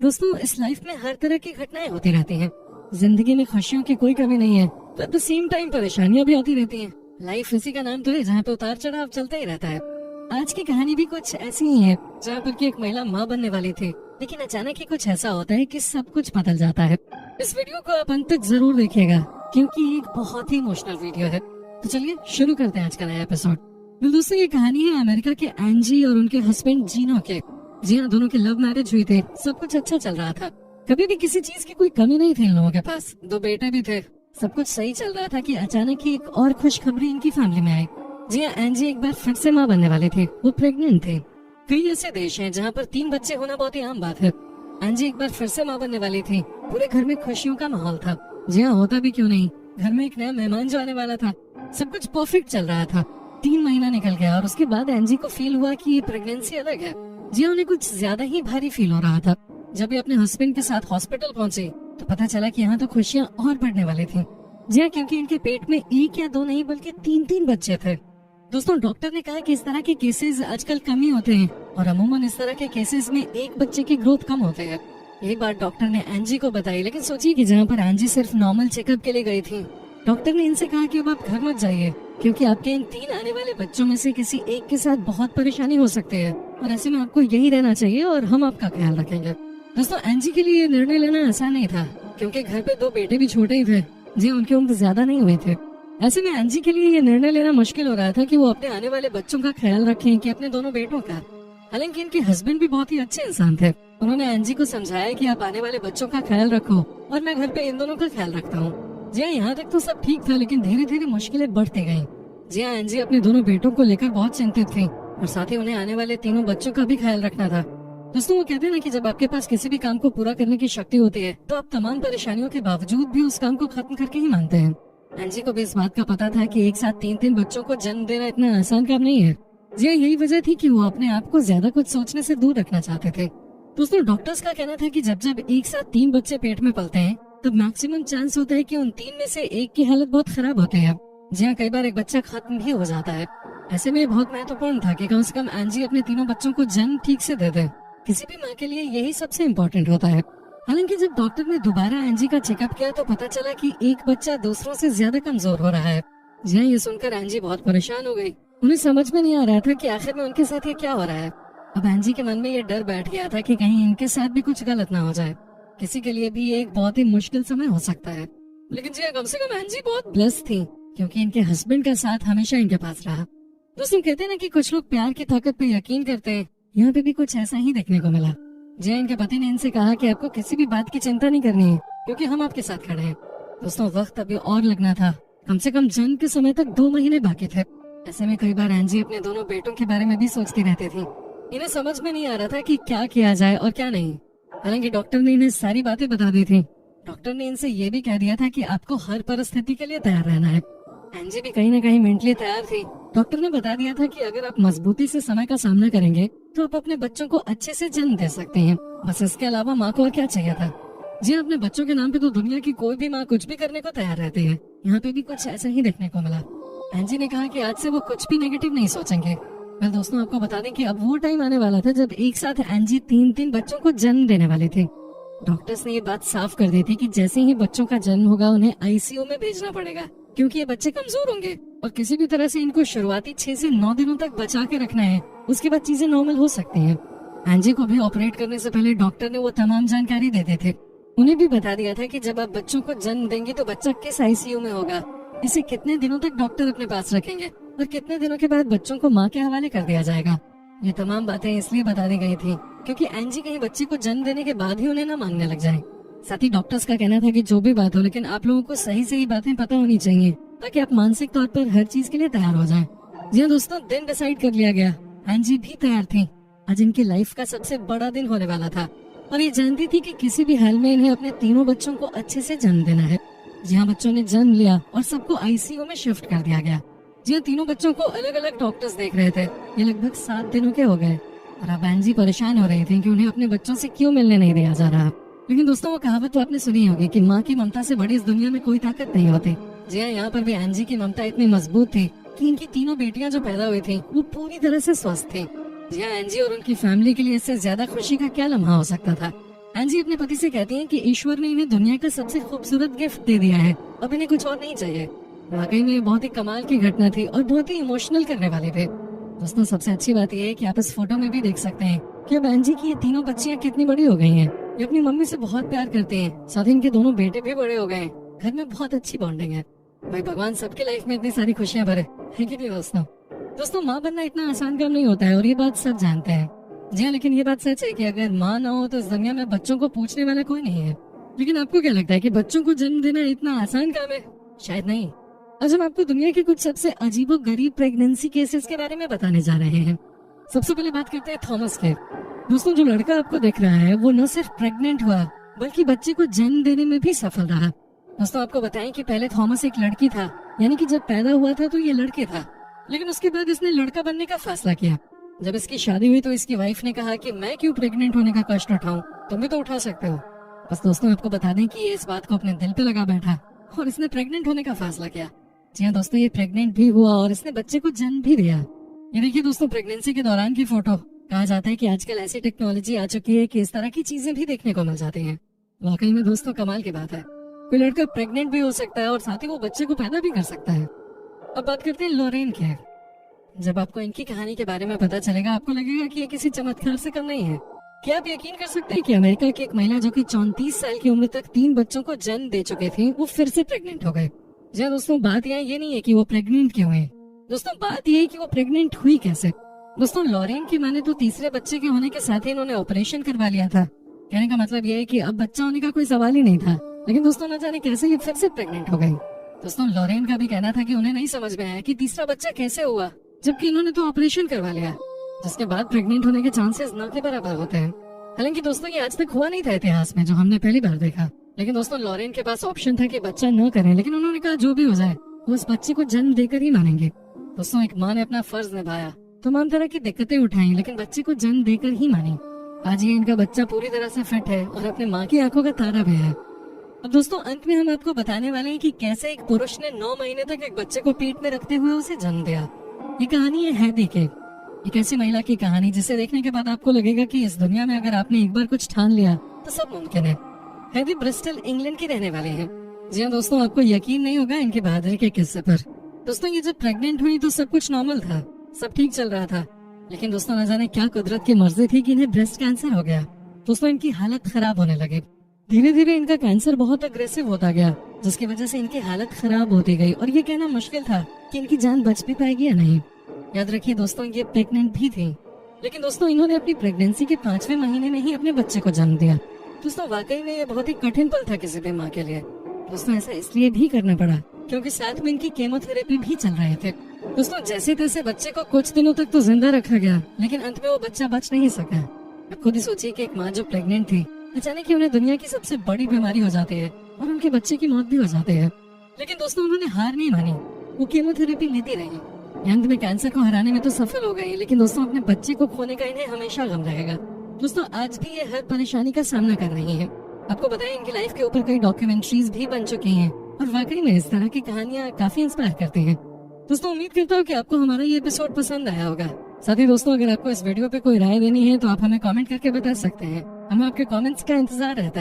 दोस्तों, इस लाइफ में हर तरह की घटनाएं होती रहती हैं। जिंदगी में खुशियों की कोई कमी नहीं है, पर एट द सेम टाइम परेशानियां भी आती रहती हैं। लाइफ इसी का नाम तो है, जहाँ पे उतार चढ़ाव चलता ही रहता है। आज की कहानी भी कुछ ऐसी ही है, जहाँ पर की एक महिला माँ बनने वाली थी, लेकिन अचानक ही कुछ ऐसा होता है कि सब कुछ बदल जाता है। इस वीडियो को आप अंत तक जरूर देखिएगा, क्योंकि ये एक बहुत ही इमोशनल वीडियो है। तो चलिए शुरू करते हैं आज का नया एपिसोड। दोस्तों, ये कहानी है अमेरिका के एंजी और उनके हस्बैंड जीनो के। जी हाँ, दोनों की लव मैरिज हुई थी, सब कुछ अच्छा चल रहा था, कभी भी किसी चीज की कोई कमी नहीं थी इन लोगों के पास। 2 बेटे भी थे, सब कुछ सही चल रहा था कि अचानक ही एक और खुशखबरी इनकी फैमिली में आई। जी हाँ, एंजी एक बार फिर से माँ बनने वाली थी, वो प्रेग्नेंट थी। कई ऐसे देश हैं जहाँ पर 3 बच्चे होना बहुत ही आम बात है। एंजी एक बार फिर से माँ बनने वाली थी, पूरे घर में खुशियों का माहौल था। जी हाँ, होता भी क्यों नहीं, घर में एक नया मेहमान जो आने वाला था, सब कुछ परफेक्ट चल रहा था। 3 महीना निकल गया और उसके बाद एंजी को फील हुआ कि ये प्रेगनेंसी अलग है। जी उन्हें कुछ ज्यादा ही भारी फील हो रहा था। जब ये अपने हस्बैंड के साथ हॉस्पिटल पहुंचे तो पता चला कि यहाँ तो खुशियाँ और बढ़ने वाली थी। जी हाँ, क्योंकि इनके पेट में 1 या 2 नहीं बल्कि 3 बच्चे थे। दोस्तों, डॉक्टर ने कहा कि इस तरह के केसेस आजकल कम ही होते हैं और अमूमन इस तरह के केसेस में 1 बच्चे की ग्रोथ कम होते हैं। यही बात डॉक्टर ने एंजी को बताई, लेकिन सोचिए कि जहाँ पर एंजी सिर्फ नॉर्मल चेकअप के लिए गई थी, डॉक्टर ने इनसे कहा कि अब आप घर मत जाइए, क्योंकि आपके इन 3 आने वाले बच्चों में से किसी एक के साथ बहुत परेशानी हो सकती है और ऐसे में आपको यही रहना चाहिए और हम आपका ख्याल रखेंगे। दोस्तों, एंजी के लिए ये निर्णय लेना आसान नहीं था, क्योंकि घर पे 2 बेटे भी छोटे ही थे। जी, उनकी उम्र ज्यादा नहीं हुए थे। ऐसे में एंजी के लिए ये निर्णय लेना मुश्किल हो रहा था कि वो अपने आने वाले बच्चों का ख्याल रखें कि अपने दोनों बेटों का। हालांकि इनके हस्बैंड भी बहुत ही अच्छे इंसान थे। उन्होंने एंजी को समझाया कि आप आने वाले बच्चों का ख्याल रखो और मैं घर पे इन दोनों का ख्याल रखता हूँ। जी हाँ, यहाँ तक तो सब ठीक था, लेकिन धीरे धीरे मुश्किलें बढ़ती गईं। जी हाँ, एंजी अपने दोनों बेटों को लेकर बहुत चिंतित थी और साथ ही उन्हें आने वाले 3 बच्चों का भी ख्याल रखना था। दोस्तों, वो कहते हैं ना कि जब आपके पास किसी भी काम को पूरा करने की शक्ति होती है तो आप तमाम परेशानियों के बावजूद भी उस काम को खत्म करके ही मानते हैं। एंजी को भी इस बात का पता था कि एक साथ 3 बच्चों को जन्म देना इतना आसान काम नहीं है। जी हाँ, यही वजह थी कि वो अपने आप को ज्यादा कुछ सोचने से दूर रखना चाहते थे। दोस्तों, डॉक्टर्स का कहना था कि जब एक साथ 3 बच्चे पेट में पलते हैं तब मैक्सिमम चांस होता है कि उन 3 में से एक की हालत बहुत खराब होती है। जी हाँ, कई बार एक बच्चा खत्म भी हो जाता है। ऐसे में बहुत महत्वपूर्ण था कि कम से कम एंजी अपने 3 बच्चों को जन्म ठीक से दे दे। किसी भी माँ के लिए यही सबसे इम्पोर्टेंट होता है। हालांकि जब डॉक्टर ने दोबारा एंजी का चेकअप किया तो पता चला कि एक बच्चा दूसरों से ज्यादा कमजोर हो रहा है। जी हाँ, ये सुनकर एंजी बहुत परेशान हो गई। उन्हें समझ में नहीं आ रहा था कि आखिर में उनके साथ ये क्या हो रहा है। अब एंजी के मन में ये डर बैठ गया था कि कहीं इनके साथ भी कुछ गलत ना हो जाए। किसी के लिए भी ये एक बहुत ही मुश्किल समय हो सकता है। लेकिन जी कम से कम एंजी बहुत ब्लेस्ड थी, क्योंकि इनके हस्बैंड का साथ हमेशा इनके पास रहा। दोस्तों, कहते हैं ना कि कुछ लोग प्यार की ताकत पे यकीन करते हैं, यहाँ पे भी कुछ ऐसा ही देखने को मिला। जी, इनके पति ने इनसे कहा कि आपको किसी भी बात की चिंता नहीं करनी है, क्योंकि हम आपके साथ खड़े हैं। दोस्तों, वक्त अभी और लगना था, कम से कम जन्म के समय तक 2 महीने बाकी थे। ऐसे में कई बार एंजी अपने दोनों बेटों के बारे में भी सोचती रहती थी। इन्हें समझ में नहीं आ रहा था कि क्या किया जाए और क्या नहीं। हालांकि डॉक्टर ने इन्हें सारी बातें बता दी थी। डॉक्टर ने इनसे ये भी कह दिया था कि आपको हर परिस्थिति के लिए तैयार रहना है। एंजी भी कहीं न कहीं मेंटली तैयार थी। डॉक्टर ने बता दिया था कि अगर आप मजबूती से समय का सामना करेंगे तो आप अपने बच्चों को अच्छे से जन्म दे सकते हैं। बस इसके अलावा माँ को और क्या चाहिए था। जी, अपने बच्चों के नाम पे तो दुनिया की कोई भी माँ कुछ भी करने को तैयार रहती है। यहाँ पे भी कुछ ऐसा ही देखने को मिला। एंजी ने कहा कि आज से वो कुछ भी नेगेटिव नहीं सोचेंगे। वेल दोस्तों, आपको बता दें कि अब वो टाइम आने वाला था जब एक साथ एंजी 3 बच्चों को जन्म देने वाली थी। डॉक्टर्स ने ये बात साफ कर दी थी कि जैसे ही बच्चों का जन्म होगा उन्हें आईसीयू में भेजना पड़ेगा, क्योंकि ये बच्चे कमजोर होंगे और किसी भी तरह से इनको शुरुआती 6 से 9 दिनों तक बचा के रखना है। उसके बाद चीजें नॉर्मल हो सकती हैं। एंजी को भी ऑपरेट करने से पहले डॉक्टर ने वो तमाम जानकारी दे दी थी। उन्हें भी बता दिया था कि जब आप बच्चों को जन्म देंगे तो बच्चा किस आईसीयू में होगा, इसे कितने दिनों तक डॉक्टर अपने पास रखेंगे और कितने दिनों के बाद बच्चों को माँ के हवाले कर दिया जाएगा। ये तमाम बातें इसलिए बता दी गई थी क्योंकि एंजी कहीं बच्चे को जन्म देने के बाद ही उन्हें न मानने लग जाए। साथ ही डॉक्टर्स का कहना था कि जो भी बात हो, लेकिन आप लोगों को सही सही बातें पता होनी चाहिए, ताकि आप मानसिक तौर पर हर चीज के लिए तैयार हो जाएं। जी हाँ दोस्तों, दिन डिसाइड कर लिया गया। एंजी भी तैयार थी। आज इनकी लाइफ का सबसे बड़ा दिन होने वाला था और ये जानती थी कि किसी भी हाल में इन्हें अपने 3 बच्चों को अच्छे से जन्म देना है। जी हाँ, बच्चों ने जन्म लिया और सबको आईसीयू में शिफ्ट कर दिया गया। जी हाँ, 3 बच्चों को अलग अलग डॉक्टर्स देख रहे थे। ये लगभग 7 दिनों के हो गए और अब एंजी परेशान हो रही थी कि उन्हें अपने बच्चों से क्यों मिलने नहीं दिया जा रहा। लेकिन दोस्तों, वो कहावत तो आपने सुनी होगी कि माँ की ममता से बड़ी इस दुनिया में कोई ताकत नहीं होती। जी हाँ, यहाँ पर भी एंजी की ममता इतनी मजबूत थी कि इनकी 3 बेटियां जो पैदा हुई थी वो पूरी तरह से स्वस्थ थी। जी हाँ, एंजी और उनकी फैमिली के लिए इससे ज्यादा खुशी का क्या लम्हा हो सकता था। एंजी अपने पति से कहती हैं कि ईश्वर ने इन्हें दुनिया का सबसे खूबसूरत गिफ्ट दे दिया है, अब इन्हें कुछ और नहीं चाहिए। वाकई में ये बहुत ही कमाल की घटना थी और बहुत ही इमोशनल करने वाली थी। दोस्तों सबसे अच्छी बात यह है कि आप इस फोटो में भी देख सकते हैं कि अब एंजी की ये तीनों बच्चियां कितनी बड़ी हो गई हैं। ये अपनी मम्मी से बहुत प्यार करती हैं, साथ ही इनके दोनों बेटे भी बड़े हो गए हैं। घर में बहुत अच्छी बॉन्डिंग है। भाई भगवान सबके लाइफ में इतनी सारी खुशियां भरे, है कि नहीं दोस्तों माँ बनना इतना आसान काम नहीं होता है और ये बात सब जानते हैं। जी हाँ, लेकिन ये बात सच है कि अगर माँ ना हो तो इस दुनिया में बच्चों को पूछने वाला कोई नहीं है। लेकिन आपको क्या लगता है कि बच्चों को जन्म देना इतना आसान काम है? शायद नहीं। आज हम आपको दुनिया के कुछ सबसे अजीबो गरीब प्रेगनेंसी केसेस के बारे में बताने जा रहे हैं। सबसे पहले बात करते हैं थॉमस के। दोस्तों जो लड़का आपको दिख रहा है वो न सिर्फ प्रेग्नेंट हुआ बल्कि बच्चे को जन्म देने में भी सफल रहा। दोस्तों आपको बताएं कि पहले थॉमस एक लड़की था, यानी कि जब पैदा हुआ था तो ये लड़के था, लेकिन उसके बाद इसने लड़का बनने का फैसला किया। जब इसकी शादी हुई तो इसकी वाइफ ने कहा कि मैं क्यों प्रेग्नेंट होने का कष्ट उठाऊं, तुम भी तो उठा सकते हो। बस दोस्तों आपको बता दें कि ये इस बात को अपने दिल पे लगा बैठा और इसने प्रेग्नेंट होने का फैसला किया। जी हाँ दोस्तों, ये प्रेग्नेंट भी हुआ और इसने बच्चे को जन्म भी दिया। ये देखिए दोस्तों प्रेगनेंसी के दौरान की फोटो। कहा जाता है कि आजकल ऐसी टेक्नोलॉजी आ चुकी है कि इस तरह की चीजें भी देखने को मिल जाती हैं। वाकई में दोस्तों कमाल की बात है, कोई लड़का प्रेग्नेंट भी हो सकता है और साथ ही वो बच्चे को पैदा भी कर सकता है। अब बात करते हैं लॉरेन की। जब आपको इनकी कहानी के बारे में पता चलेगा आपको लगेगा कि ये किसी चमत्कार से कम नहीं है। क्या आप यकीन कर सकते हैं कि अमेरिका की एक महिला जो कि 34 साल की उम्र तक 3 बच्चों को जन्म दे चुके थे वो फिर से प्रेग्नेंट हो गए। जी दोस्तों बात यहाँ ये नहीं है कि वो प्रेग्नेंट क्यों हुए, दोस्तों बात ये है कि वो प्रेग्नेंट हुई कैसे। दोस्तों लॉरेन की माने तो तीसरे बच्चे के होने के साथ ही इन्होंने ऑपरेशन करवा लिया था। कहने का मतलब ये है कि अब बच्चा होने का कोई सवाल ही नहीं था, लेकिन दोस्तों न जाने कैसे ये फिर से प्रेग्नेंट हो गई। दोस्तों लॉरेन का भी कहना था कि उन्हें नहीं समझ में आया कि तीसरा बच्चा कैसे हुआ, जबकि इन्होंने तो ऑपरेशन करवा लिया, जिसके बाद प्रेग्नेंट होने के चांसेस न के बराबर होते हैं। हालांकि दोस्तों ये आज तक हुआ नहीं था इतिहास में जो हमने पहली बार देखा। लेकिन दोस्तों लॉरेन के पास ऑप्शन था कि बच्चा न करें, लेकिन उन्होंने कहा जो भी हो जाए वो उस बच्चे को जन्म देकर ही मानेंगे। दोस्तों एक माँ ने अपना फर्ज निभाया, तमाम तरह की दिक्कतें उठाई, लेकिन बच्चे को जन्म देकर ही मानी। आज ये इनका बच्चा पूरी तरह से फिट है और अपने माँ की आंखों का तारा भी है। अब दोस्तों अंत में हम आपको बताने वाले हैं कि कैसे एक पुरुष ने 9 महीने तक एक बच्चे को पेट में रखते हुए उसे जन्म दिया। ये कहानी है हैदी की, एक ऐसी महिला की कहानी जिसे देखने के बाद आपको लगेगा कि इस दुनिया में अगर आपने एक बार कुछ ठान लिया तो सब मुमकिन है। हैदी ब्रिस्टल इंग्लैंड की रहने वाले हैं। जी हाँ दोस्तों, आपको यकीन नहीं होगा इनके बहादुरी के किस्से पर। दोस्तों ये जब प्रेग्नेंट हुई तो सब कुछ नॉर्मल था, सब ठीक चल रहा था, लेकिन दोस्तों न जाने क्या कुदरत की मर्जी थी कि इन्हें ब्रेस्ट कैंसर हो गया। दोस्तों इनकी हालत खराब होने लगी, धीरे धीरे इनका कैंसर बहुत अग्रेसिव होता गया, जिसकी वजह से इनकी हालत खराब होती गई और ये कहना मुश्किल था कि इनकी जान बच भी पाएगी या नहीं। याद रखिए दोस्तों ये प्रेग्नेंट भी थी, लेकिन दोस्तों इन्होंने अपनी प्रेगनेंसी के 5वें महीने में ही अपने बच्चे को जन्म दिया। दोस्तों वाकई में ये बहुत ही कठिन पल था किसी भी माँ के लिए। दोस्तों ऐसा इसलिए भी करना पड़ा क्योंकि साथ में इनकी केमोथेरेपी भी चल रहे थे। दोस्तों जैसे तैसे बच्चे को कुछ दिनों तक तो जिंदा रखा गया, लेकिन अंत में वो बच्चा बच नहीं सका। अब खुद ही सोचिए कि एक माँ जो प्रेग्नेंट थी, अचानक ही उन्हें दुनिया की सबसे बड़ी बीमारी हो जाती है और उनके बच्चे की मौत भी हो जाती है। लेकिन दोस्तों उन्होंने हार नहीं मानी, वो केमोथेरेपी लेती रही। अंत में कैंसर को हराने में तो सफल हो गई, लेकिन दोस्तों अपने बच्चे को खोने का इन्हें हमेशा गम रहेगा। दोस्तों आज भी ये हर परेशानी का सामना कर रही है। आपको बताएं इनकी लाइफ के ऊपर कई डॉक्यूमेंट्रीज भी बन चुकी हैं और वाकई में इस तरह की कहानियां काफी इंस्पायर करती हैं। दोस्तों उम्मीद करता हूँ कि आपको हमारा ये एपिसोड पसंद आया होगा। साथ ही दोस्तों अगर आपको इस वीडियो पे कोई राय देनी है तो आप हमें कमेंट करके बता सकते हैं, हमें आपके कमेंट्स का इंतजार रहता है।